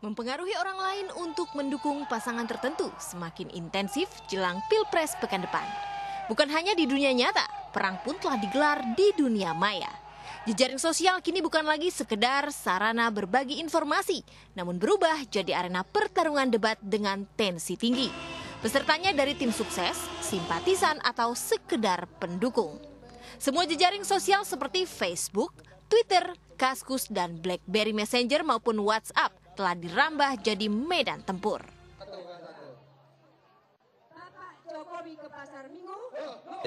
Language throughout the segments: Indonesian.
Mempengaruhi orang lain untuk mendukung pasangan tertentu semakin intensif jelang Pilpres pekan depan. Bukan hanya di dunia nyata, perang pun telah digelar di dunia maya. Jejaring sosial kini bukan lagi sekedar sarana berbagi informasi, namun berubah jadi arena pertarungan debat dengan tensi tinggi. Pesertanya dari tim sukses, simpatisan, atau sekedar pendukung. Semua jejaring sosial seperti Facebook, Twitter, Kaskus, dan BlackBerry Messenger maupun WhatsApp telah dirambah jadi medan tempur.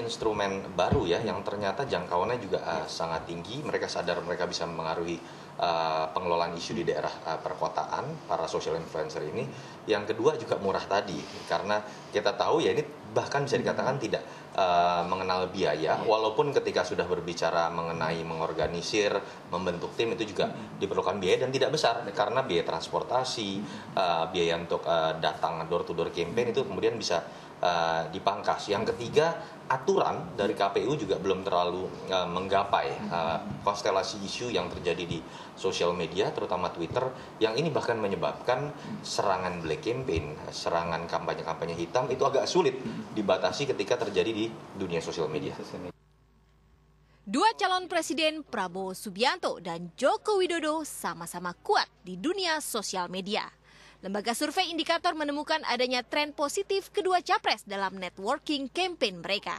Instrumen baru ya yang ternyata jangkauannya juga sangat tinggi. Mereka sadar mereka bisa mengaruhi pengelolaan isu di daerah perkotaan, para social influencer ini. Yang kedua juga murah tadi, karena kita tahu ya ini bahkan bisa dikatakan tidak mengenal biaya, walaupun ketika sudah berbicara mengenai mengorganisir, membentuk tim itu juga diperlukan biaya dan tidak besar, karena biaya transportasi, biaya untuk datang door to door campaign itu kemudian bisa dipangkas. Yang ketiga, aturan dari KPU juga belum terlalu menggapai konstelasi isu yang terjadi di sosial media, terutama Twitter, yang ini bahkan menyebabkan serangan black campaign, serangan kampanye-kampanye hitam itu agak sulit dibatasi ketika terjadi di dunia sosial media. Dua calon presiden Prabowo Subianto dan Joko Widodo sama-sama kuat di dunia sosial media. Lembaga survei indikator menemukan adanya tren positif kedua capres dalam networking campaign mereka.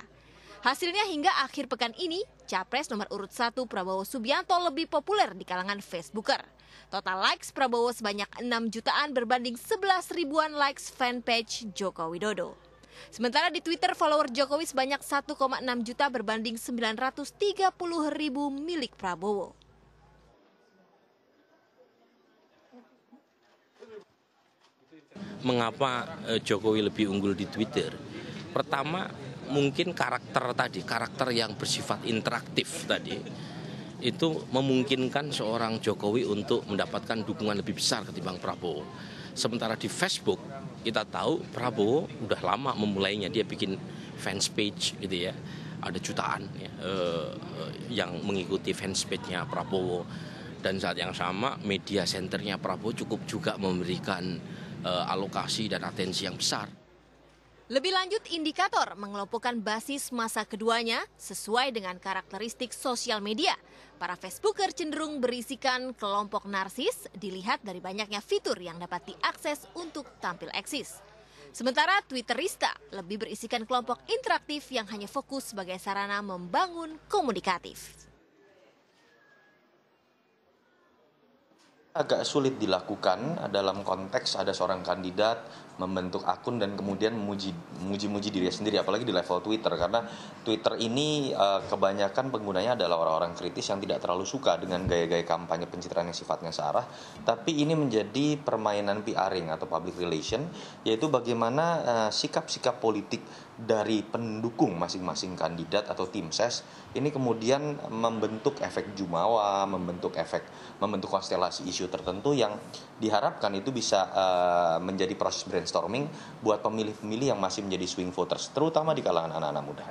Hasilnya hingga akhir pekan ini, capres nomor urut 1 Prabowo Subianto lebih populer di kalangan Facebooker. Total likes Prabowo sebanyak 6 jutaan berbanding 11 ribuan likes fanpage Joko Widodo. Sementara di Twitter, follower Jokowi sebanyak 1,6 juta berbanding 930 ribu milik Prabowo. Mengapa Jokowi lebih unggul di Twitter? Pertama, mungkin karakter yang bersifat interaktif tadi itu memungkinkan seorang Jokowi untuk mendapatkan dukungan lebih besar ketimbang Prabowo. Sementara di Facebook kita tahu Prabowo udah lama memulainya, dia bikin fans page gitu ya, ada jutaan ya, yang mengikuti fans page-nya Prabowo. Dan saat yang sama media centernya Prabowo cukup juga memberikan alokasi dan atensi yang besar. Lebih lanjut, indikator mengelompokkan basis masa keduanya sesuai dengan karakteristik sosial media. Para Facebooker cenderung berisikan kelompok narsis, dilihat dari banyaknya fitur yang dapat diakses untuk tampil eksis. Sementara Twitterista lebih berisikan kelompok interaktif yang hanya fokus sebagai sarana membangun komunikatif. Agak sulit dilakukan dalam konteks ada seorang kandidat membentuk akun dan kemudian memuji dirinya sendiri, apalagi di level Twitter, karena Twitter ini kebanyakan penggunanya adalah orang-orang kritis yang tidak terlalu suka dengan gaya-gaya kampanye pencitraan yang sifatnya searah, tapi ini menjadi permainan PRing atau public relation, yaitu bagaimana sikap-sikap politik dari pendukung masing-masing kandidat atau tim ses ini kemudian membentuk efek jumawa, membentuk konstelasi isu tertentu yang diharapkan itu bisa menjadi proses brainstorming buat pemilih-pemilih yang masih menjadi swing voters, terutama di kalangan anak-anak muda.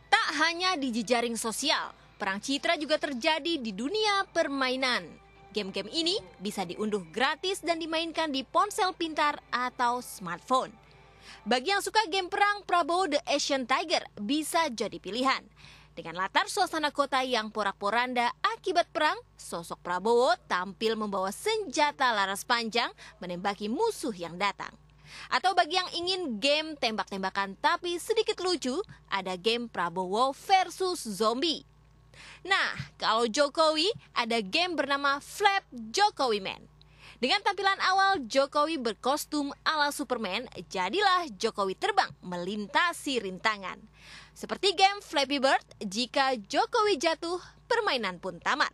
Tak hanya di jejaring sosial, perang citra juga terjadi di dunia permainan. Game-game ini bisa diunduh gratis dan dimainkan di ponsel pintar atau smartphone. Bagi yang suka game perang, Prabowo The Asian Tiger bisa jadi pilihan. Dengan latar suasana kota yang porak-poranda akibat perang, sosok Prabowo tampil membawa senjata laras panjang menembaki musuh yang datang. Atau bagi yang ingin game tembak-tembakan tapi sedikit lucu, ada game Prabowo versus Zombie. Nah, kalau Jokowi, ada game bernama Flap Jokowi Man. Dengan tampilan awal Jokowi berkostum ala Superman, jadilah Jokowi terbang melintasi rintangan. Seperti game Flappy Bird, jika Jokowi jatuh, permainan pun tamat.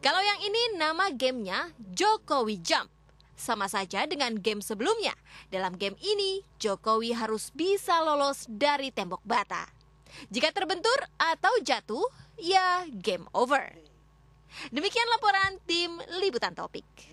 Kalau yang ini nama gamenya Jokowi Jump. Sama saja dengan game sebelumnya. Dalam game ini, Jokowi harus bisa lolos dari tembok bata. Jika terbentur atau jatuh, ya game over. Demikian laporan tim Liputan Topik.